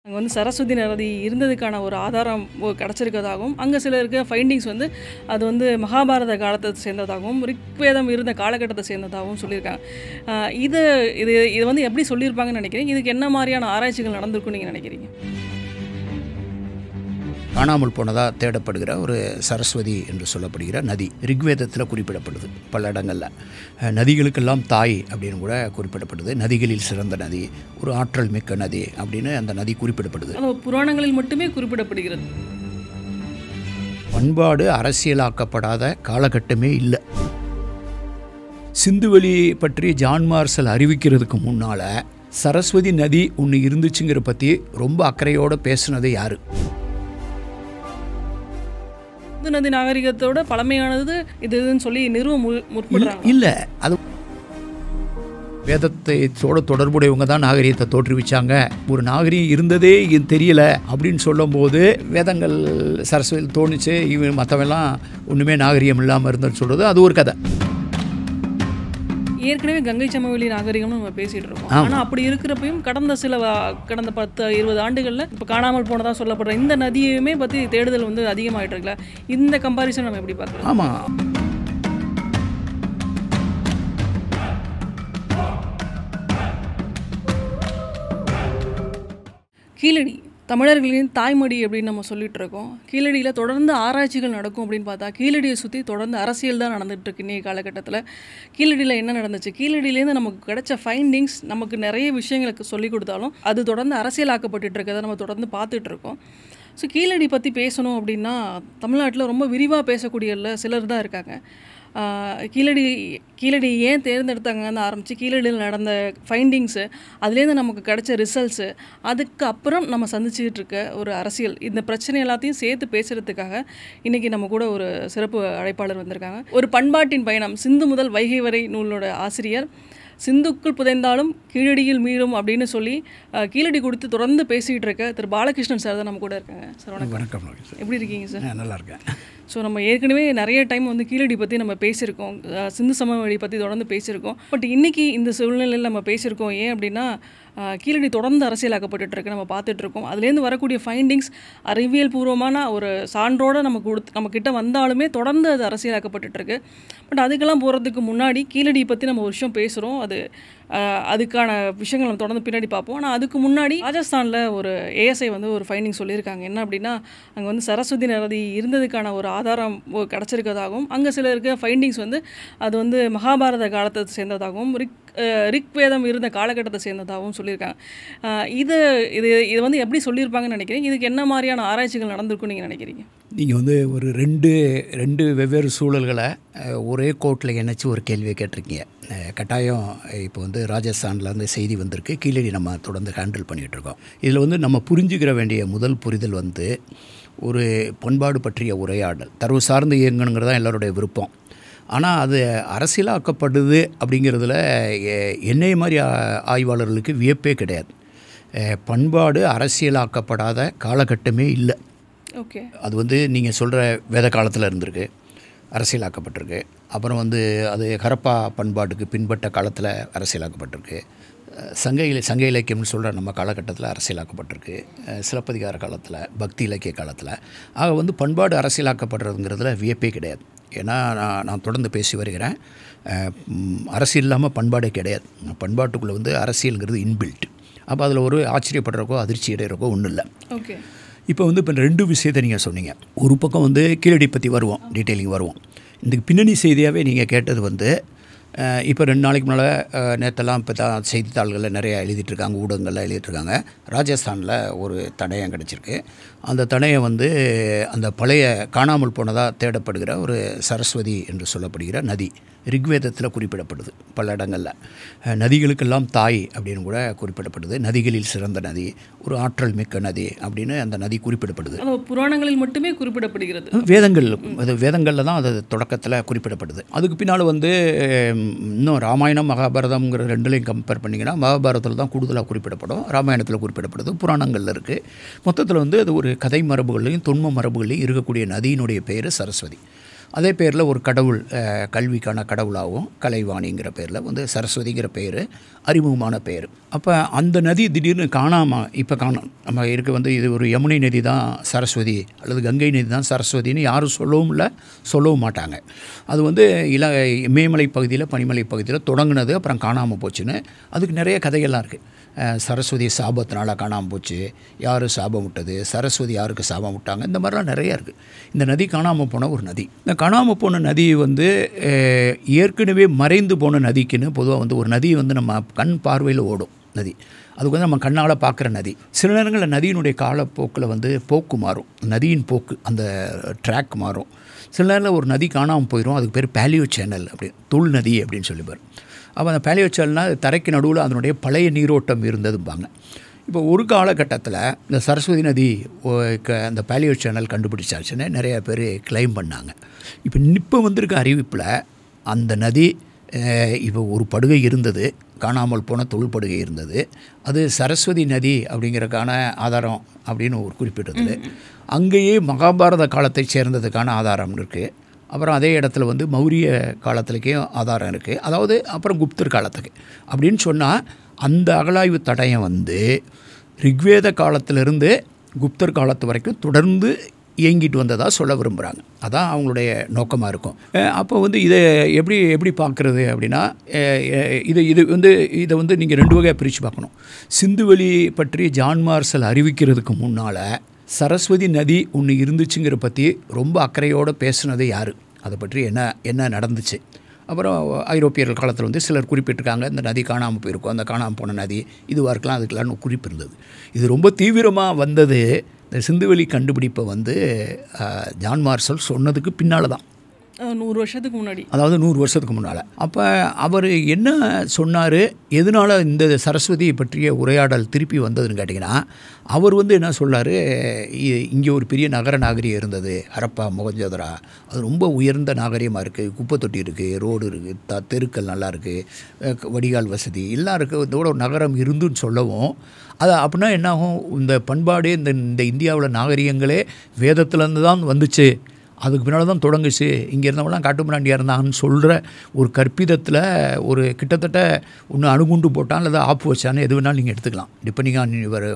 அங்கே வந்து சரஸ்வதி நதி இருந்ததுக்கான ஒரு ஆதாரம் கிடச்சிருக்கதாகவும் அங்கே சில இருக்க ஃபைண்டிங்ஸ் வந்து அது வந்து மகாபாரத காலத்தை சேர்ந்ததாகவும் ரிக்வேதம் இருந்த காலகட்டத்தை சேர்ந்ததாகவும் சொல்லியிருக்காங்க. இது இது இது வந்து எப்படி சொல்லியிருப்பாங்கன்னு நினைக்கிறீங்க? இதுக்கு என்ன மாதிரியான ஆராய்ச்சிகள் நடந்திருக்குன்னு நீங்கள் நினைக்கிறீங்க? காணாமல் போனதாக தேடப்படுகிற ஒரு சரஸ்வதி என்று சொல்லப்படுகிற நதி ரிக்வேதத்தில் குறிப்பிடப்படுது. பல இடங்களில் நதிகளுக்கெல்லாம் தாய் அப்படின்னு கூட குறிப்பிடப்படுது. நதிகளில் சிறந்த நதி, ஒரு ஆற்றல் மிக்க நதி அப்படின்னு அந்த நதி குறிப்பிடப்படுது. புராணங்களில் மட்டுமே குறிப்பிடப்படுகிறது. பண்பாடு அரசியலாக்கப்படாத காலகட்டமே இல்லை. சிந்துவெளி பற்றி ஜான் மார்சல் அறிவிக்கிறதுக்கு முன்னால் சரஸ்வதி நதி ஒன்று இருந்துச்சுங்கிற பற்றி ரொம்ப அக்கறையோடு பேசுனது யார்? சிந்து நதி நாகரிகத்தோட பழமையானது இதுன்னு சொல்லி நிறுவ முற்படுறாங்க. இல்லை, அது வேதத்தோட தொடர்புடையவங்க தான் நாகரிகத்தை தோற்றுவிச்சாங்க. ஒரு நாகரிகம் இருந்ததே தெரியல அப்படின்னு சொல்லும்போது வேதங்கள் சரஸ்வதி தோணுச்சு, இவன் மற்றவெல்லாம் ஒன்றுமே நாகரிகம் இல்லாமல் இருந்ததுன்னு சொல்கிறது அது ஒரு கதை. ஏற்கனவே கங்கை சமவெளி நாகரிகம்னு நம்ம பேசிகிட்டு இருக்கோம். ஆனால் அப்படி இருக்கிறப்பையும் கடந்த 10-20 ஆண்டுகளில் இப்போ காணாமல் போனதாக சொல்லப்படுற இந்த நதியுமே பற்றி தேடுதல் வந்து அதிகமாகிட்டு இருக்குல்ல, இந்த கம்பாரிசன் நம்ம எப்படி பார்க்கலாம்? ஆமாம், கீழடி தமிழர்களின் தாய்மடி அப்படின்னு நம்ம சொல்லிட்டு இருக்கோம். கீழடியில் தொடர்ந்து ஆராய்ச்சிகள் நடக்கும் அப்படின்னு பார்த்தா கீழடியை சுற்றி தொடர்ந்து அரசியல் தான் நடந்துகிட்டு இருக்கு. இன்றைய காலகட்டத்தில் கீழடியில் என்ன நடந்துச்சு, கீழடியிலேருந்து நமக்கு கிடைச்ச ஃபைண்டிங்ஸ் நமக்கு நிறைய விஷயங்களுக்கு சொல்லிக் கொடுத்தாலும் அது தொடர்ந்து அரசியலாக்கப்பட்டு இருக்கதை நம்ம தொடர்ந்து பார்த்துட்ருக்கோம். ஸோ கீழடி பற்றி பேசணும் அப்படின்னா தமிழ்நாட்டில் ரொம்ப விரிவாக பேசக்கூடிய சிலர் தான் இருக்காங்க. கீழடி ஏன் தேர்ந்தெடுத்தாங்கன்னு ஆரம்பித்து கீழடியில் நடந்த ஃபைண்டிங்ஸு, அதுலேருந்து நமக்கு கிடைச்ச ரிசல்ட்ஸு, அதுக்கப்புறம் நம்ம சந்திச்சுக்கிட்டு இருக்க ஒரு அரசியல், இந்த பிரச்சனை எல்லாத்தையும் சேர்த்து பேசுகிறதுக்காக இன்றைக்கி நம்ம கூட ஒரு சிறப்பு அழைப்பாளர் வந்திருக்காங்க. ஒரு பண்பாட்டின் பயணம் சிந்து முதல் வைகை வரை நூலோட ஆசிரியர், சிந்துக்குள் புதைந்தாலும் கீழடியில் மீளும் அப்படின்னு சொல்லி கீழடி கொடுத்து தொடர்ந்து பேசிகிட்டு இருக்க திரு பாலகிருஷ்ணன் சார் தான் நம்ம கூட இருக்காங்க. சார் வணக்கம். எப்படி இருக்கீங்க சார்? நல்லா இருக்கேன். ஸோ நம்ம ஏற்கனவே நிறைய டைம் வந்து கீழடி பற்றி நம்ம பேசியிருக்கோம், சிந்து சமவெளி பற்றி தொடர்ந்து பேசியிருக்கோம். பட் இன்றைக்கி இந்த சூழ்நிலையில் நம்ம பேசியிருக்கோம். ஏன் அப்படின்னா கீழடி தொடர்ந்து அரசியலாக்கப்பட்டுருக்கு, நம்ம பார்த்துட்ருக்கோம். அதுலேருந்து வரக்கூடிய ஃபைண்டிங்ஸ் அறிவியல் பூர்வமான ஒரு சான்றோடு நம்ம கிட்ட வந்தாலுமே தொடர்ந்து அது அரசியலாக்கப்பட்டுருக்கு. பட் அதுக்கெல்லாம் போகிறதுக்கு முன்னாடி கீழடி பற்றி நம்ம ஒரு விஷயம் பேசுகிறோம், அதுக்கான விஷயங்கள் நம்ம தொடர்ந்து பின்னாடி பார்ப்போம். ஆனால் அதுக்கு முன்னாடி ராஜஸ்தானில் ஒரு ஏஎஸ்ஐ வந்து ஒரு ஃபைண்டிங் சொல்லியிருக்காங்க. என்ன அப்படின்னா அங்கே வந்து சரஸ்வதி நதி இருந்ததுக்கான ஒரு ஆதாரம் கிடச்சிருக்கதாகவும் அங்கே சில இருக்க ஃபைண்டிங்ஸ் வந்து அது வந்து மகாபாரத காலத்தை சேர்ந்ததாகவும் ரிக்வேதம் இருந்த காலகட்டத்தை சேர்ந்ததாகவும் சொல்லியிருக்காங்க. இது இது இது வந்து எப்படி சொல்லியிருப்பாங்கன்னு நினைக்கிறீங்க? இதுக்கு என்ன மாதிரியான ஆராய்ச்சிகள் நடந்திருக்குன்னு நீங்கள் நினைக்கிறீங்க? நீங்கள் வந்து ஒரு ரெண்டு வெவ்வேறு சூழல்களை ஒரே கோட்டில் இணைச்சி ஒரு கேள்வியை கேட்டிருக்கீங்க. கட்டாயம் இப்போ வந்து ராஜஸ்தானில் வந்து செய்தி வந்திருக்கு, கீழடி நம்ம தொடர்ந்து ஹேண்டில் பண்ணிகிட்ருக்கோம். இதில் வந்து நம்ம புரிஞ்சுக்கிற வேண்டிய முதல் புரிதல் வந்து ஒரு பண்பாடு பற்றிய உரையாடல், தரவு சார்ந்து இயங்கணுங்கிறது தான் எல்லோருடைய விருப்பம். ஆனால் அது அரசியலாக்கப்படுது அப்படிங்கிறதுல என்னைய மாதிரி ஆய்வாளர்களுக்கு வியப்பே கிடையாது. பண்பாடு அரசியலாக்கப்படாத காலகட்டமே இல்லை. ஓகே, அது வந்து நீங்கள் சொல்கிற வேத காலத்தில் இருந்திருக்கு, அரசியலாக்கப்பட்டிருக்கு. அப்புறம் வந்து அது ஹரப்பா பண்பாட்டுக்கு பின்பற்ற காலத்தில் அரசியலாக்கப்பட்டிருக்கு. சங்க இலக்கியம்னு சொல்கிற நம்ம காலகட்டத்தில் அரசியலாக்கப்பட்டிருக்கு. சிலப்பதிகார காலத்தில், பக்தி இலக்கிய காலத்தில். ஆக வந்து பண்பாடு அரசியலாக்கப்படுறதுங்கிறதுல வியப்பே கிடையாது. ஏன்னா நான் தொடர்ந்து பேசி வருகிறேன், அரசியல் இல்லாமல் பண்பாடே கிடையாது. பண்பாட்டுக்குள்ளே வந்து அரசியலுங்கிறது இன்பில்ட். அப்போ அதில் ஒரு ஆச்சரியப்படுறக்கோ அதிர்ச்சி அடைகிறக்கோ ஒன்றும் இல்லை. ஓகே, இப்போ வந்து இப்போ 2 விஷயத்தை நீங்கள் சொன்னீங்க. ஒரு பக்கம் வந்து கீழடி பற்றி வருவோம், டீட்டெயிலிங் வருவோம். இந்த பின்னணி செய்தியாகவே நீங்கள் கேட்டது வந்து இப்போ 2 நாளைக்கு முன்னால் நேற்றெல்லாம் இப்போ தான் செய்தித்தாள்களில் நிறையா எழுதிட்டுருக்காங்க, ஊடகங்களில் எழுதிட்டுருக்காங்க. ராஜஸ்தானில் ஒரு தடயம் கிடச்சிருக்கு. அந்த தடயம் வந்து அந்த பழைய காணாமல் போனதாக தேடப்படுகிற ஒரு சரஸ்வதி என்று சொல்லப்படுகிற நதி ரிக்வேதத்தில் குறிப்பிடப்படுது. பல இடங்களில் நதிகளுக்கெல்லாம் தாய் அப்படின்னு கூட குறிப்பிடப்படுது. நதிகளில் சிறந்த நதி, ஒரு ஆற்றல் மிக்க நதி அப்படின்னு அந்த நதி குறிப்பிடப்படுது. புராணங்களில் மட்டுமே குறிப்பிடப்படுகிறது. வேதங்களில் தான் அது தொடக்கத்தில் குறிப்பிடப்படுது. அதுக்கு பின்னால் வந்து இன்னும் ராமாயணம் மகாபாரதம்ங்கிற ரெண்டுலையும் கம்பேர் பண்ணிங்கன்னா மகாபாரதத்தில் தான் கூடுதலாக குறிப்பிடப்படும், ராமாயணத்தில் குறிப்பிடப்படுது, புராணங்களில் இருக்குது. மொத்தத்தில் வந்து அது ஒரு கதை மரபுகளையும் தொன்ம மரபுகளையும் இருக்கக்கூடிய நதியினுடைய பெயர் சரஸ்வதி. அதே பேரில் ஒரு கடவுள், கல்விக்கான கடவுளாகவும் கலைவாணிங்கிற பேரில் வந்து சரஸ்வதிங்கிற பேர் அறிமுகமான பேர். அப்போ அந்த நதி திடீர்னு காணாமல் இப்போ காணும். நம்ம இருக்க வந்து இது ஒரு யமுனை நதி தான் சரஸ்வதி அல்லது கங்கை நதி தான் சரஸ்வதின்னு யாரும் சொல்லவும் மாட்டாங்க. அது வந்து இமயமலை பகுதியில் பனிமலை பகுதியில் தொடங்கினது, அப்புறம் காணாமல் போச்சுன்னு அதுக்கு நிறைய கதைகள்லாம் இருக்குது. சரஸ்வதி சாபத்தினால காணாமல் போச்சு, யார் சாபம் விட்டது, சரஸ்வதி யாருக்கு சாபம் விட்டாங்க, இந்த மாதிரிலாம் நிறையா இருக்குது. இந்த நதி காணாமல் போன ஒரு நதி. இந்த காணாமல் போன நதி வந்து ஏற்கனவே மறைந்து போன நதிக்குன்னு பொதுவாக வந்து ஒரு நதி வந்து நம்ம கண் பார்வையில் ஓடும் நதி, அதுக்கு வந்து நம்ம கண்ணால் பார்க்குற நதி. சில நேரங்களில் நதியினுடைய காலப்போக்கில் வந்து போக்கு மாறும், நதியின் போக்கு அந்த ட்ராக் மாறும். சில நேரத்தில் ஒரு நதி காணாமல் போயிடும், அதுக்கு பேர் பேலியோ சேனல், அப்படி தூள் நதி அப்படின்னு சொல்லிப்பார். அப்போ அந்த பேலியோ சேனல்னால் தரைக்கு நடுவில் அதனுடைய பழைய நீரோட்டம் இருந்ததும்பாங்க. இப்போ ஒரு காலகட்டத்தில் இந்த சரஸ்வதி நதி அந்த பேலியோ சேனல் கண்டுபிடிச்சாச்சுன்னு நிறையா பேர் கிளைம் பண்ணாங்க. இப்போ வந்திருக்க அறிவிப்பில் அந்த நதி இப்போ ஒரு படுகை இருந்தது, காணாமல் போன தொல்படுகை இருந்தது, அது சரஸ்வதி நதி அப்படிங்கிறதுக்கான ஆதாரம் அப்படின்னு ஒரு குறிப்பிட்டது. அங்கேயே மகாபாரத காலத்தை சேர்ந்ததுக்கான ஆதாரம் இருக்குது. அப்புறம் அதே இடத்துல வந்து மௌரிய காலத்துலேயும் ஆதாரம் இருக்குது, அதாவது அப்புறம் குப்தர் காலத்துக்கு அப்படின்னு சொன்னால் அந்த அகழாய்வு தடயம் வந்து ரிக்வேத காலத்திலிருந்து குப்தர் காலத்து வரைக்கும் தொடர்ந்து இயங்கிட்டு வந்ததாக சொல்ல விரும்புகிறாங்க. அதான் அவங்களுடைய நோக்கமாக இருக்கும். அப்போ வந்து இதை எப்படி பார்க்குறது அப்படின்னா, இதை வந்து நீங்கள் 2 வகையாக பிரித்து பார்க்கணும். சிந்துவெளி பற்றி ஜான் மார்சல் அறிவிக்கிறதுக்கு முன்னால் சரஸ்வதி நதி ஒன்று இருந்துச்சுங்கிற பற்றி ரொம்ப அக்கறையோடு பேசுனது யார், அதை பற்றி என்ன நடந்துச்சு. அப்புறம் ஐரோப்பியர்கள் காலத்தில் வந்து சிலர் குறிப்பிட்டிருக்காங்க, இந்த நதி காணாமல் போயிருக்கும், அந்த காணாமல் போன நதி இதுவாக இருக்கலாம், அதுக்கெல்லாம் குறிப்பு இருந்தது. இது ரொம்ப தீவிரமாக வந்தது இந்த சிந்துவெளி கண்டுபிடிப்பை வந்து ஜான் மார்சல் சொன்னதுக்கு பின்னால் தான், 100 வருஷத்துக்கு முன்னாடி, அதாவது 100 வருஷத்துக்கு முன்னால். அப்போ அவர் என்ன சொன்னார், எதனால் இந்த சரஸ்வதியை பற்றிய உரையாடல் திருப்பி வந்ததுன்னு கேட்டிங்கன்னா, அவர் வந்து என்ன சொன்னார், இங்கே ஒரு பெரிய நகர நாகரிகம் இருந்தது, ஹரப்பா மொஹஞ்சதாரோ, அது ரொம்ப உயர்ந்த நாகரிகமாக இருக்குது, குப்பை தொட்டி இருக்குது, ரோடு இருக்குது, தெருக்கள் நல்லா இருக்குது, வடிகால் வசதி எல்லாம் இருக்குது, இதோட ஒரு நகரம் இருந்துன்னு சொல்லவும், அது அப்படின்னா என்னாகும், இந்த பண்பாடு இந்த இந்தியாவில் நாகரிகங்களே வேதத்துலேருந்து தான் வந்துச்சு, அதுக்கு பின்னால் தான் தொடங்குச்சு, இங்கே இருந்தவங்களாம் காட்டுமிராண்டியாக இருந்தாங்கன்னு சொல்கிற ஒரு கற்பிதத்தில் ஒரு கிட்டத்தட்ட ஒன்று அணுகுண்டு போட்டான் அல்லது ஆப்பு வச்சான்னு எது வேணாலும் நீங்கள் எடுத்துக்கலாம், டிபெண்டிங் ஆன் யுவர்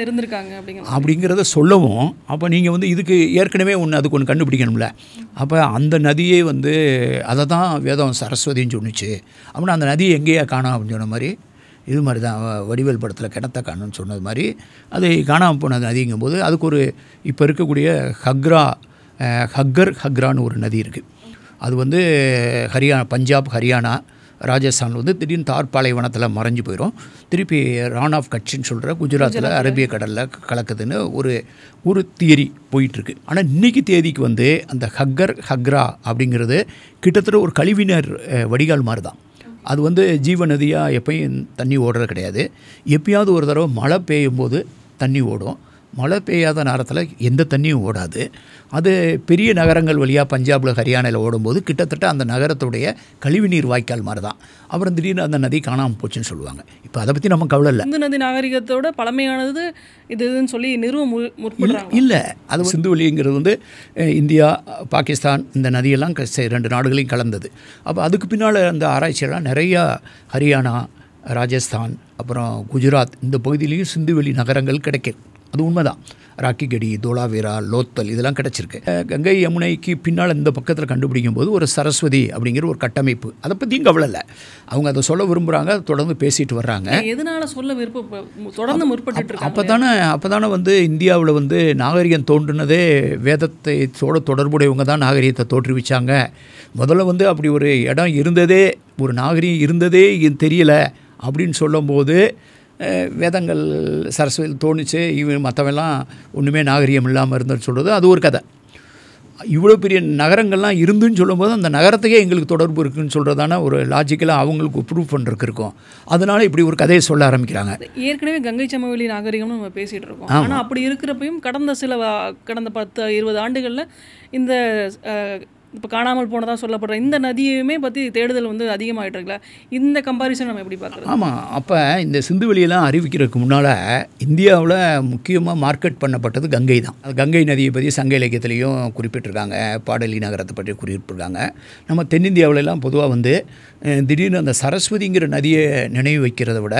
இருந்திருக்காங்க அப்படிங்கிறத சொல்லவும். அப்போ நீங்கள் வந்து இதுக்கு ஏற்கனவே அதுக்கு ஒன்று கண்டுபிடிக்கணும்ல. அப்போ அந்த நதியே வந்து அதை தான் வேதம் சரஸ்வதின்னு சொன்னிச்சு அப்படின்னா அந்த நதியை எங்கேயா காணோம் அப்படின்னு சொன்ன மாதிரி, இது மாதிரி தான் வடிவேல் படத்தில் கிணத்த காணுன்னு சொன்னது மாதிரி அது காணாமல் போன நதிங்கும் போது அதுக்கு ஒரு இப்போ இருக்கக்கூடிய ஹக்ரான்னு ஒரு நதி இருக்குது. அது வந்து பஞ்சாப் ஹரியானா ராஜஸ்தானில் வந்து திடீர்னு தார் பாலைவனத்தில் மறைஞ்சு போயிடும், திருப்பி ரான் ஆஃப் கட்சின்னு சொல்கிற குஜராத்தில் அரபிய கடலில் கலக்குதுன்னு ஒரு தியரி போயிட்டுருக்கு. ஆனால் இன்றைக்கி தேதிக்கு வந்து அந்த ஹக்ரா அப்படிங்கிறது கிட்டத்தட்ட ஒரு கழிவுநீர் வடிகால் மாதிரி தான். அது வந்து ஜீவ நதியாக எப்பயும் தண்ணி ஓடுறது கிடையாது. எப்பயாவது ஒரு தடவை மழை பெய்யும் போது தண்ணி ஓடும், மழை பெய்யாத நேரத்தில் எந்த தண்ணியும் ஓடாது. அது பெரிய நகரங்கள் வழியாக பஞ்சாபில் ஹரியானாவில் ஓடும்போது கிட்டத்தட்ட அந்த நகரத்துடைய கழிவுநீர் வாய்க்கால் மாதிரி தான். அப்புறம் திடீர்னு அந்த நதி காணாமல் போச்சுன்னு சொல்லுவாங்க. இப்போ அதை பற்றி நம்ம கவலை இல்லை. இந்த நதி நாகரிகத்தோட பழமையானது இதுன்னு சொல்லி முற்படுறாங்க. இல்லை, அது சிந்துவெளிங்கிறது வந்து இந்தியா பாகிஸ்தான் இந்த நதியெல்லாம் 2 நாடுகளையும் கலந்தது. அப்போ அதுக்கு பின்னால் அந்த ஆராய்ச்சியெல்லாம் நிறையா ஹரியானா, ராஜஸ்தான், அப்புறம் குஜராத் இந்த பகுதியிலையும் சிந்துவெளி நகரங்கள் கிடைக்கும். அது உண்மைதான். ராக்கிகடி, தோலாவீரா, லோத்தல் இதெல்லாம் கிடச்சிருக்கு. கங்கை யமுனைக்கு பின்னால் இந்த பக்கத்தில் கண்டுபிடிக்கும் போது ஒரு சரஸ்வதி அப்படிங்கிற ஒரு கட்டமைப்பு, அதை பற்றியும் கவலை இல்லை. அவங்க அதை சொல்ல விரும்புகிறாங்க, தொடர்ந்து பேசிட்டு வர்றாங்க. எதனால சொல்ல தொடர்ந்து முற்பட்டு அப்போ தானே வந்து இந்தியாவில் வந்து நாகரிகம் தோன்றுனதே வேதத்தோட தொடர்புடையவங்க தான் நாகரிகத்தை தோற்றுவிச்சாங்க. முதல்ல வந்து அப்படி ஒரு இடம் இருந்ததே, ஒரு நாகரிகம் இருந்ததே தெரியலை அப்படின்னு சொல்லும்போது வேதங்கள் சரஸ்வதியில் தோணுச்சு, மற்றவெல்லாம் ஒன்றுமே நாகரிகம் இல்லாமல் இருந்துன்னு சொல்கிறது அது ஒரு கதை. இவ்வளோ பெரிய நகரங்கள்லாம் இருந்துன்னு சொல்லும்போது அந்த நகரத்துக்கே எங்களுக்கு தொடர்பு இருக்குதுன்னு சொல்கிறதான ஒரு லாஜிக்கலாக அவங்களுக்கு ப்ரூவ் பண்ணுறதுக்கு இருக்கும். அதனால் இப்படி ஒரு கதையை சொல்ல ஆரம்பிக்கிறாங்க. ஏற்கனவே கங்கை சமவெளி நாகரிகம்னு நம்ம பேசிகிட்டு இருக்கோம். ஆனால் அப்படி இருக்கிறப்பையும் கடந்த 10-20 ஆண்டுகளில் இந்த இப்போ காணாமல் போனதாக சொல்லப்படுற இந்த நதியுமே பற்றி தேடுதல் வந்து அதிகமாகிட்டு இருக்குல்ல, இந்த கம்பாரிசன் நம்ம எப்படி பார்க்குறது? ஆமாம். அப்போ இந்த சிந்துவெளியெல்லாம் அறிவிக்கிறதுக்கு முன்னால் இந்தியாவில் முக்கியமாக மார்க்கெட் பண்ணப்பட்டது கங்கை தான். கங்கை நதியை பற்றி சங்க இலக்கியத்திலையும் குறிப்பிட்டிருக்காங்க, பாடலி நகரத்தை பற்றி குறிப்பிட்டிருக்காங்க. நம்ம தென்னிந்தியாவிலலாம் பொதுவாக வந்து திடீர்னு அந்த சரஸ்வதிங்கிற நதியை நினைவு வைக்கிறத விட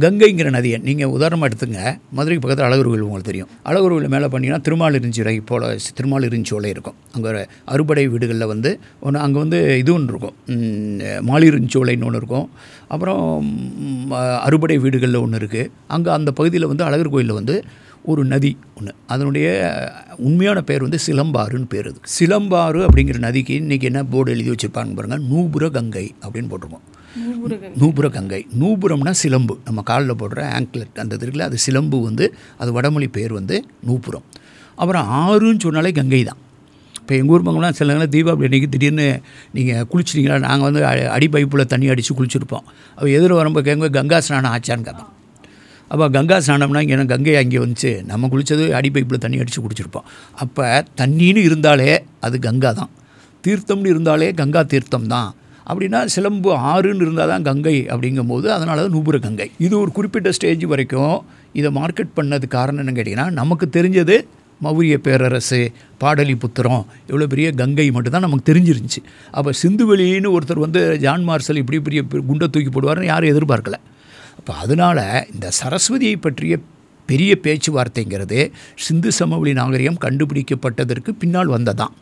கங்கைங்கிற நதியை நீங்கள் உதாரணமாக எடுத்துங்க. மதுரைக்கு பக்கத்தில் அழகர் கோயில் உங்களுக்கு தெரியும். அழகர் கோயில் மேலே பண்ணிங்கன்னா திருமாலிருஞ்சிரை போல் திருமாலிருஞ்சோலை இருக்கும். அங்கே ஒரு அறுபடை வீடுகளில் வந்து ஒன்று அங்கே வந்து இது ஒன்று இருக்கும், மாலிருஞ்சோலைன்னு ஒன்று இருக்கும். அப்புறம் அறுபடை வீடுகளில் ஒன்று இருக்குது. அங்கே அந்த பகுதியில் வந்து அழகர் கோயிலில் வந்து ஒரு நதி ஒன்று, அதனுடைய உண்மையான பேர் வந்து சிலம்பாறுன்னு பேர். அது சிலம்பாறு அப்படிங்கிற நதிக்கு இன்றைக்கி என்ன போர்டு எழுதி வச்சுருப்பாங்க பாருங்கள், நூபுர கங்கை அப்படின்னு போட்டிருக்கோம். நூபுர கங்கை. நூபுரம்னா சிலம்பு, நம்ம காலில் போடுற ஆங்க்லெட் அந்த இருக்குல்ல, அது சிலம்பு வந்து அது வடமொழி பேர் வந்து நூபுரம். அப்புறம் ஆறுன்னு சொன்னாலே கங்கை தான். இப்போ எங்கள் ஊர் பங்கம்லாம் சில நேரம் தீபாவளி அன்றைக்கி திடீர்னு நீங்கள் குளிச்சிட்டிங்களா, நாங்கள் வந்து அடி பைப்பில் தண்ணி அடித்து குளிச்சுருப்போம். அப்போ எதிர வரும்போது கேட்க கங்கா ஸ்நானம் ஆச்சான்னு கேட்போம். அப்போ கங்கா ஸ்நானம்னா இங்கே கங்கை அங்கே வந்துச்சு, நம்ம குளித்தது அடி பைப்பில் தண்ணி அடித்து குடிச்சிருப்போம். அப்போ தண்ணின்னு இருந்தாலே அது கங்கா தான், தீர்த்தம்னு இருந்தாலே கங்கா தீர்த்தம் தான். அப்படின்னா சிலம்பு ஆறுன்னு இருந்தால் தான் கங்கை அப்படிங்கும் போது அதனால தான் நூபுர கங்கை. இது ஒரு குறிப்பிட்ட ஸ்டேஜ் வரைக்கும் இதை மார்க்கெட் பண்ணது காரணம் என்னன்னு கேட்டிங்கன்னா, நமக்கு தெரிஞ்சது மௌரிய பேரரசு, பாடலிபுத்திரம், இவ்வளோ பெரிய கங்கை மட்டும்தான் நமக்கு தெரிஞ்சிருந்துச்சு. அப்போ சிந்துவெளின்னு ஒருத்தர் வந்து ஜான் மார்சல் இப்படி பெரிய குண்டை தூக்கி போடுவார்னு யாரும் எதிர்பார்க்கல. அப்போ அதனால் இந்த சரஸ்வதியை பற்றிய பெரிய பேச்சுவார்த்தைங்கிறது சிந்து சமவெளி நாகரிகம் கண்டுபிடிக்கப்பட்டதற்கு பின்னால் வந்ததான்.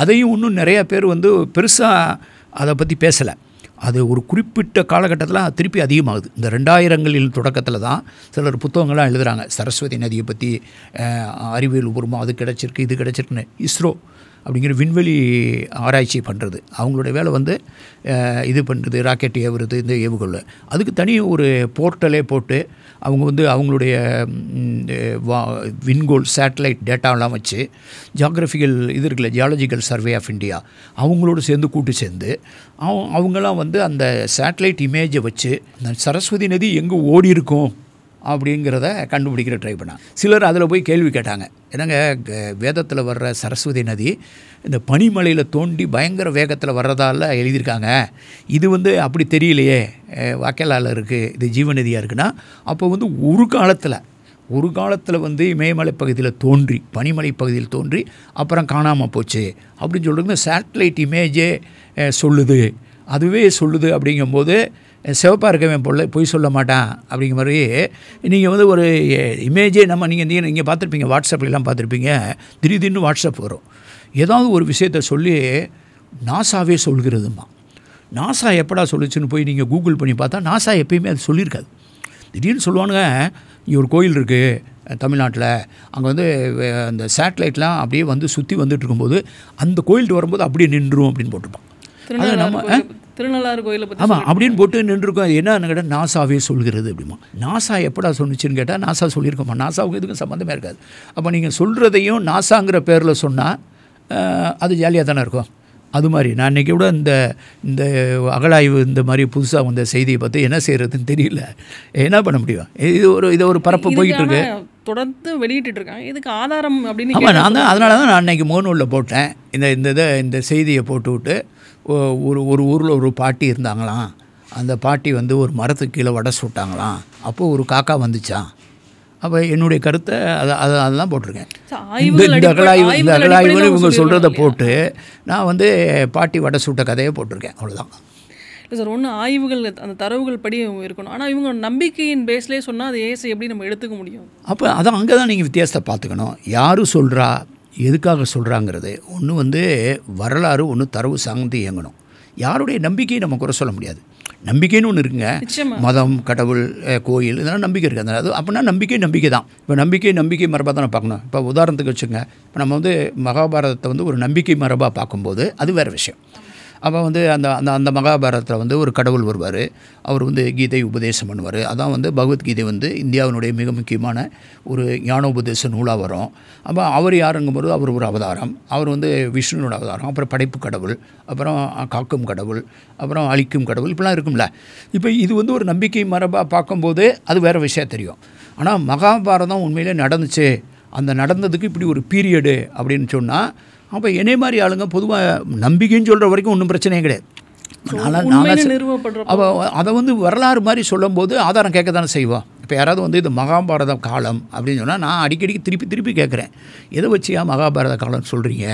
அதையும் இன்னும் நிறையா பேர் வந்து பெருசாக அதை பற்றி பேசலை. அது ஒரு குறிப்பிட்ட காலகட்டத்தில் திருப்பி அதிகமாகுது. இந்த 2000களின் தொடக்கத்தில் தான் சிலர் புத்தகங்கள்லாம் எழுதுகிறாங்க, சரஸ்வதி நதியை பற்றி அறிவியல் பூர்வமாக அது கிடச்சிருக்கு இது கிடச்சிருக்குன்னு. இஸ்ரோ அப்படிங்கிற விண்வெளி ஆராய்ச்சி பண்ணுறது, அவங்களுடைய வேலை வந்து இது பண்ணுறது, ராக்கெட் ஏவுறது, இந்த ஏவுகொள்ள. அதுக்கு தனி ஒரு போர்ட்டலே போட்டு அவங்க வந்து அவங்களுடைய விண்கோல் சேட்டலைட் டேட்டாலாம் வச்சு ஜியாகிரபிக்கல் இது இருக்குல்ல, ஜியாலஜிக்கல் சர்வே ஆஃப் இந்தியா, அவங்களோடு சேர்ந்து கூட்டு சேர்ந்து அவங்களாம் வந்து அந்த சேட்டலைட் இமேஜை வச்சு அந்த சரஸ்வதி நதி எங்கே ஓடி இருக்கும் அப்படிங்கிறத கண்டுபிடிக்கிற ட்ரை பண்ணாங்க. சிலர் அதில் போய் கேள்வி கேட்டாங்க, என்னங்க வேதத்தில் வர்ற சரஸ்வதி நதி இந்த பனிமலையில் தோண்டி பயங்கர வேகத்தில் வர்றதால எழுதியிருக்காங்க, இது வந்து அப்படி தெரியலையே, வாக்கலால் இருக்குது, இது ஜீவநதியாக இருக்குன்னா, அப்போ வந்து ஒரு காலத்தில் வந்து இமயமலை பகுதியில் தோன்றி பனிமலை பகுதியில் தோன்றி அப்புறம் காணாமல் போச்சு அப்படின்னு சொல்கிறது சேட்டலைட் இமேஜே சொல்லுது, அதுவே சொல்லுது. அப்படிங்கும்போது சிவப்பாக இருக்கவன் பொய் சொல்ல மாட்டான் அப்படிங்கிற மாதிரி நீங்கள் வந்து ஒரு இமேஜே நீங்கள் பார்த்துருப்பீங்க, வாட்ஸ்அப்லாம் பார்த்துருப்பீங்க, திடீர்னு வாட்ஸ்அப் வரும், ஏதாவது ஒரு விஷயத்த சொல்லி நாசாவே சொல்கிறதுமா. நாசா எப்படா சொல்லிச்சுன்னு போய் நீங்கள் கூகுள் பண்ணி பார்த்தா நாசா எப்பயுமே அது சொல்லியிருக்காது. திடீர்னு சொல்லுவானுங்க, இங்கே ஒரு கோயில் இருக்குது தமிழ்நாட்டில், அங்கே வந்து அந்த சேட்டலைட்லாம் அப்படியே வந்து சுற்றி வந்துட்டு இருக்கும்போது அந்த கோயில்ட்டு வரும்போது அப்படியே நின்றுரும் அப்படின்னு போட்டிருப்பான். அது நம்ம திருநள்ளாறு கோயிலை பற்றி ஆமாம் அப்படின்னு போட்டு நின்றுருக்கோம். அது என்னன்னு கேட்டால் நாசாவே சொல்கிறது அப்படிமா. நாசா எப்படா சொன்னிச்சுன்னு கேட்டால் நாசா சொல்லியிருக்கோமா, நாசாவுக்கு எதுக்கும் சம்மந்தமே இருக்காது. அப்போ நீங்கள் சொல்கிறதையும் நாசாங்கிற பேரில் சொன்னால் அது ஜாலியாக தானே இருக்கும். அது மாதிரி நான் இன்றைக்கி கூட இந்த அகழாய்வு இந்த மாதிரி புதுசாக வந்த செய்தியை பார்த்து என்ன செய்கிறதுன்னு தெரியல, என்ன பண்ண முடியும். இதை ஒரு பரப்பு போய்கிட்டு இருக்கு, தொடர்ந்து வெளியிட்டு இருக்காங்க. இதுக்கு ஆதாரம் அப்படின்னு. ஆமாம், நான் தான் அதனால தான் நான் அன்றைக்கி முகநூலில் போட்டேன் இந்த செய்தியை போட்டு விட்டு. ஒரு ஊரில் ஒரு பாட்டி இருந்தாங்களாம், அந்த பாட்டி வந்து ஒரு மரத்துக்கு கீழே வடை சுட்டாங்களாம், அப்போது ஒரு காக்கா வந்துச்சான். அப்போ என்னுடைய கருத்தை அதெல்லாம் போட்டிருக்கேன். இந்த அகழாய்வு இவங்க சொல்கிறத போட்டு நான் வந்து பாட்டி வடை சுட்ட கதையை போட்டிருக்கேன், அவ்வளோதான். இல்லை சார், ஒன்று ஆய்வுகள் அந்த தரவுகள் படி இருக்கணும். ஆனால் இவங்க நம்பிக்கையின் பேஸ்லேயே சொன்னால் அது ஏசை எப்படி நம்ம எடுத்துக்க முடியும்? அப்போ அதான் அங்கே தான் நீங்கள் வித்தியாசத்தை பார்த்துக்கணும். யார் சொல்கிறா, எதுக்காக சொல்கிறாங்கிறது ஒன்று வந்து வரலாறு, ஒன்று தரவு சார்ந்து இயங்கணும். யாருடைய நம்பிக்கையை நம்ம குறை சொல்ல முடியாது. நம்பிக்கைன்னு ஒன்று இருக்குங்க, மதம், கடவுள், கோயில், இதெல்லாம் நம்பிக்கை இருக்குது. அது அப்படின்னா நம்பிக்கை தான். இப்போ நம்பிக்கை மரபாக தான் பார்க்கணும். இப்போ உதாரணத்துக்கு வச்சுங்க, இப்போ நம்ம வந்து மகாபாரதத்தை வந்து ஒரு நம்பிக்கை மரபாக பார்க்கும்போது அது வேறு விஷயம். அப்போ வந்து அந்த மகாபாரதத்தில் வந்து ஒரு கடவுள் வருவார், அவர் வந்து கீதை உபதேசம் பண்ணுவார். அதான் வந்து பகவத்கீதை வந்து இந்தியாவினுடைய மிக முக்கியமான ஒரு ஞானோபதேச நூலாக வரும். அப்போ அவர் யாருங்கும்போது அவர் ஒரு அவதாரம், அவர் வந்து விஷ்ணுனோட அவதாரம், அப்புறம் படைப்பு கடவுள், அப்புறம் காக்கும் கடவுள், அப்புறம் அழிக்கும் கடவுள், இப்படிலாம் இருக்கும்ல. இப்போ இது வந்து ஒரு நம்பிக்கை மரபாக பார்க்கும்போது அது வேறு விஷயம் தெரியும். ஆனால் மகாபாரதம் உண்மையிலே நடந்துச்சு, அந்த நடந்ததுக்கு இப்படி ஒரு பீரியடு அப்படின்னு சொன்னால் அப்போ என்னை மாதிரி ஆளுங்க பொதுவாக நம்பிக்கைன்னு சொல்கிற வரைக்கும் ஒன்றும் பிரச்சனையே கிடையாது. அப்போ அதை வந்து வரலாறு மாதிரி சொல்லும்போது ஆதாரம் கேட்க தானே செய்வோம். இப்போ யாராவது வந்து இது மகாபாரத காலம் அப்படின்னு சொன்னால் நான் அடிக்கடிக்கு திருப்பி கேட்குறேன், எதை வச்சியா மகாபாரத காலம் சொல்கிறீங்க?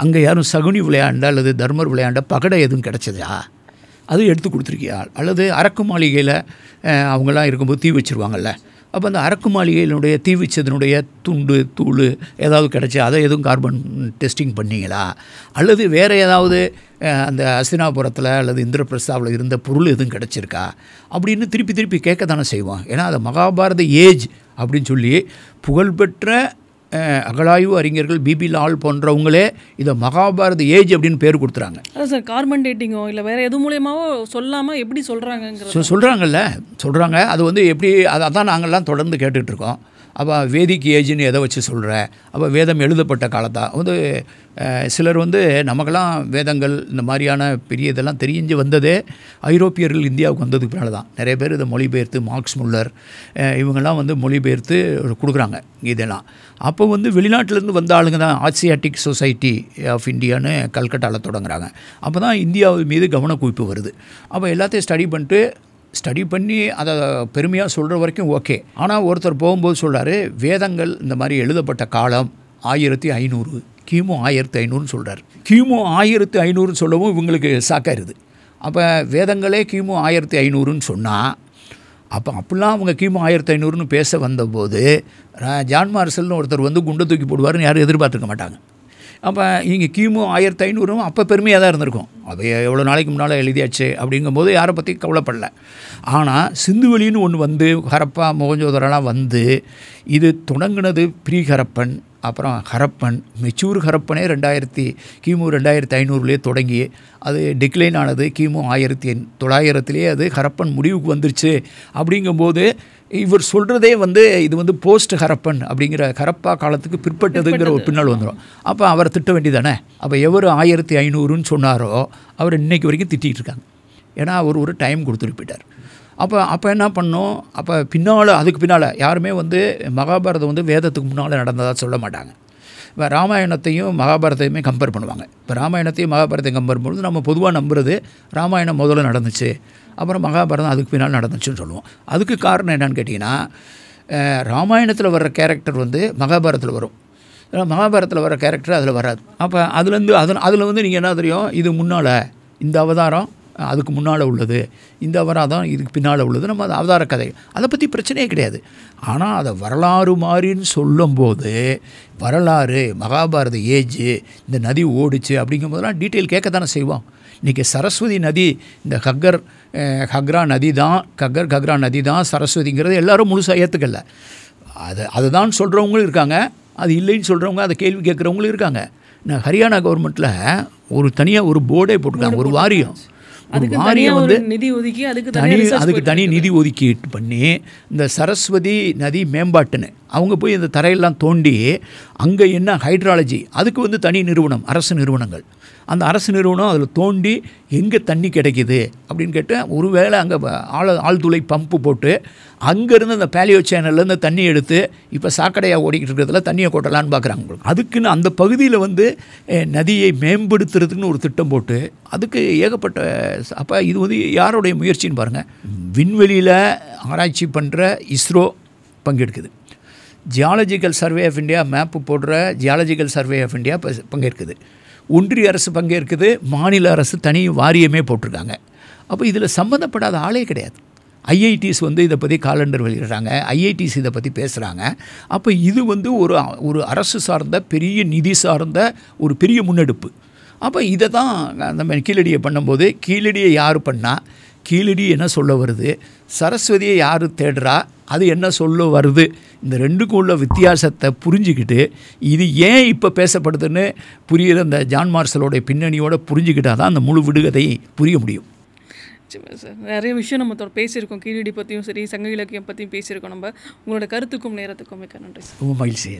அங்கே யாரும் சகுனி விளையாண்ட அல்லது தர்மர் விளையாண்ட பகடை எதுவும் கிடச்சதா? அது எடுத்து கொடுத்துருக்கியா? அல்லது அரக்கு மாளிகையில் அவங்களாம் இருக்கும்போது தீ வச்சுருவாங்கல்ல, அப்போ அந்த அரக்கு மாளிகையினுடைய தீ வச்சதனுடைய துண்டு தூள் ஏதாவது கிடச்சி அதை எதுவும் கார்பன் டெஸ்டிங் பண்ணிங்களா? அல்லது வேறு ஏதாவது அந்த அஸ்தினாபுரத்தில் அல்லது இந்திரபிரஸ்தாவில் இருந்த பொருள் எதுவும் கிடச்சிருக்கா அப்படின்னு திருப்பி கேட்க தானே செய்வோம். ஏன்னா அது மகாபாரத ஏஜ் அப்படின்னு சொல்லி புகழ்பெற்ற அகழாய்வு அறிஞர்கள் பிபி லால் போன்றவங்களே இதை மகாபாரத ஏஜ் அப்படின்னு பேர் கொடுத்துறாங்க. அதான் சார், கார்பன் டேட்டிங்கோ இல்லை வேறு எது மூலியமாவோ சொல்லாமல் எப்படி சொல்கிறாங்க. அது வந்து எப்படி அதான் நாங்கள்லாம் தொடர்ந்து கேட்டுட்ருக்கோம். அப்போ வேதிக் ஏஜ்னு எதை வச்சு சொல்கிற? அப்போ வேதம் எழுதப்பட்ட காலத்தா? வந்து சிலர் வந்து நமக்கெல்லாம் வேதங்கள் இந்த மாதிரியான பெரிய இதெல்லாம் தெரிஞ்சு வந்ததே ஐரோப்பியர்கள் இந்தியாவுக்கு வந்ததுக்கு பின்னால் தான். நிறைய பேர் இதை மொழிபெயர்த்து மார்க்ஸ் முல்லர் இவங்கெல்லாம் வந்து மொழிபெயர்த்து கொடுக்குறாங்க இதெல்லாம். அப்போ வந்து வெளிநாட்டிலேருந்து வந்த ஆளுங்க தான் ஆசியாட்டிக் சொசைட்டி ஆஃப் இந்தியான்னு கல்கட்டாவில் தொடங்குறாங்க. அப்போ தான் இந்தியாவு மீது கவனக்குவிப்பு வருது. அப்போ எல்லாத்தையும் ஸ்டடி பண்ணி அதை பெருமையாக சொல்கிற வரைக்கும் ஓகே. ஆனால் ஒருத்தர் போகும்போது சொல்கிறாரு, வேதங்கள் இந்த மாதிரி எழுதப்பட்ட காலம் 1500 கிமு 1500ன்னு சொல்கிறார். கிமு 1500ன்னு சொல்லவும் இவங்களுக்கு சாக்காயிருது. அப்போ வேதங்களே கிமு 1500ன்னு சொன்னால் அப்போ அப்படிலாம் அவங்க கிமு 1500ன்னு பேச வந்தபோது ஜான் மார்சல்னு ஒருத்தர் வந்து குண்டை தூக்கி போடுவார்னு யாரும் எதிர்பார்த்துருக்க மாட்டாங்க. அப்போ இங்கே கிமு 1500 அப்போ பெருமையாக தான் இருந்திருக்கும். அது எவ்வளோ நாளைக்கு முன்னால் எழுதியாச்சு அப்படிங்கும்போது யாரை பற்றி கவலைப்படல. ஆனால் சிந்துவெளின்னு ஒன்று வந்து ஹரப்பா மொஹஞ்சோதரோலாம் வந்து இது தொடங்கினது ப்ரீ ஹரப்பன், அப்புறம் ஹரப்பன், மெச்சூர் ஹரப்பனே கிமு 2500லேயே தொடங்கி அது டிக்ளைன் ஆனது கிமு 1900லேயே அது ஹரப்பன் முடிவுக்கு வந்துருச்சு. அப்படிங்கும்போது இவர் சொல்கிறதே வந்து இது வந்து போஸ்ட் ஹரப்பன் அப்படிங்கிற ஹரப்பா காலத்துக்கு பிற்பட்டதுங்கிற ஒரு பின்னால் வந்துடும். அப்போ அவரை திட்ட வேண்டியதானே. அப்போ எவர் 1500ன்னு சொன்னாரோ அவர் இன்றைக்கு வரைக்கும் திட்டிகிட்டு இருக்காங்க. ஏன்னா அவர் ஒரு டைம் கொடுத்துட்டு போயிட்டார். அப்போ என்ன பண்ணோம்? அப்போ அதுக்கு பின்னால் யாருமே வந்து மகாபாரதம் வந்து வேதத்துக்கு முன்னால் நடந்ததாக சொல்ல மாட்டாங்க. இப்போ ராமாயணத்தையும் மகாபாரதையுமே கம்பேர் பண்ணுவாங்க. இப்போ ராமாயணத்தையும் மகாபாரதையும் கம்பேர் பண்ணும்போது நம்ம பொதுவாக நம்புறது ராமாயணம் முதல்ல நடந்துச்சு, அப்புறம் மகாபாரதம் அதுக்கு பின்னால் நடந்துச்சுன்னு சொல்லுவோம். அதுக்கு காரணம் என்னன்னு கேட்டிங்கன்னா, ராமாயணத்தில் வர்ற கேரக்டர் வந்து மகாபாரதத்தில் வரும், மகாபாரதத்தில் வர்ற கேரக்டர் அதில் வராது. அப்போ அதில் வந்து நீங்கள் என்ன தெரியும், இது முன்னால் இந்த அவதாரம் அதுக்கு முன்னால் உள்ளது, இந்த அவதாரம் இதுக்கு பின்னால் உள்ளது, நம்ம அது அவதார கதை, அதை பற்றி பிரச்சனையே கிடையாது. ஆனால் அதை வரலாறு மாதிரின்னு சொல்லும்போது வரலாறு மகாபாரத ஏஜ் இந்த நதி ஓடிச்சு அப்படிங்கும்போதெல்லாம் டீட்டெயில் கேட்கத்தானே செய்வோம். இன்றைக்கி சரஸ்வதி நதி இந்த கக்ரா நதி தான் சரஸ்வதிங்கிறது எல்லோரும் முழுசாக ஏற்றுக்கல. அதுதான் சொல்கிறவங்களும் இருக்காங்க, அது இல்லைன்னு சொல்கிறவங்க, அதை கேள்வி கேட்குறவங்களும் இருக்காங்க. ஹரியானா கவர்மெண்ட்டில் ஒரு தனியாக ஒரு போர்டே போட்டிருக்காங்க, ஒரு வாரியம் வந்து அதுக்கு தனி நிதி ஒதுக்கீட்டு பண்ணி இந்த சரஸ்வதி நதி மேம்பாட்டுன்னு அவங்க போய் இந்த தரையெல்லாம் தோண்டி அங்கே என்ன ஹைட்ராலஜி அதுக்கு வந்து தனி நிறுவனம், அரசு நிறுவனங்கள், அந்த அரசு நிறுவனம் அதில் தோண்டி எங்கே தண்ணி கிடைக்கிது அப்படின்னு கேட்டு ஒருவேளை அங்கே ஆழ்துளை பம்பு போட்டு அங்கேருந்து அந்த பேலியோ சேனல்லேருந்து தண்ணி எடுத்து இப்போ சாக்கடையாக ஓடிக்கிட்டு இருக்கிறதுல தண்ணியை கொட்டலான்னு பார்க்குறாங்க. அதுக்குன்னு அந்த பகுதியில் வந்து நதியை மேம்படுத்துறதுக்குன்னு ஒரு திட்டம் போட்டு அதுக்கு ஏகப்பட்ட. அப்போ இது வந்து யாருடைய முயற்சின்னு பாருங்கள். விண்வெளியில் ஆராய்ச்சி பண்ணுற இஸ்ரோ பங்கெடுக்குது, geological survey of India map போடுற ஜியாலஜிக்கல் சர்வே ஆஃப் இந்தியா பங்கேற்குது, ஒன்றிய அரசு பங்கேற்குது, மாநில அரசு தனி வாரியமே போட்டிருக்காங்க. அப்போ இதில் சம்மந்தப்படாத ஆளே கிடையாது. ஐஐடிஸ் வந்து இதை பற்றி காலண்டர் வெளியிடுறாங்க, ஐஐடிஸ் இதை பற்றி பேசுகிறாங்க. அப்போ இது வந்து ஒரு அரசு சார்ந்த பெரிய நிதி சார்ந்த ஒரு பெரிய முன்னெடுப்பு. அப்போ இதை தான் நம்ம கீழடியை பண்ணும்போது கீழடியை யார் பண்ணால் கீழடி என்ன சொல்ல வருது, சரஸ்வதியை யார் தேடுறா அது என்ன சொல்ல வருது, இந்த ரெண்டுக்கும் உள்ள வித்தியாசத்தை புரிஞ்சுக்கிட்டு இது ஏன் இப்போ பேசப்படுதுன்னு புரியுற அந்த ஜான் மார்சலோடைய பின்னணியோடு புரிஞ்சுக்கிட்டால் தான் அந்த முழு விடுகதை புரிய முடியும். சார், நிறைய விஷயம் நம்ம பேசியிருக்கோம், கீழடி பற்றியும் சரி சங்க இலக்கியம் பற்றியும் பேசியிருக்கோம். நம்ம உங்களோட கருத்துக்கும் நேரத்துக்கும் மிக்க நன்றி சார். ரொம்ப மகிழ்ச்சி.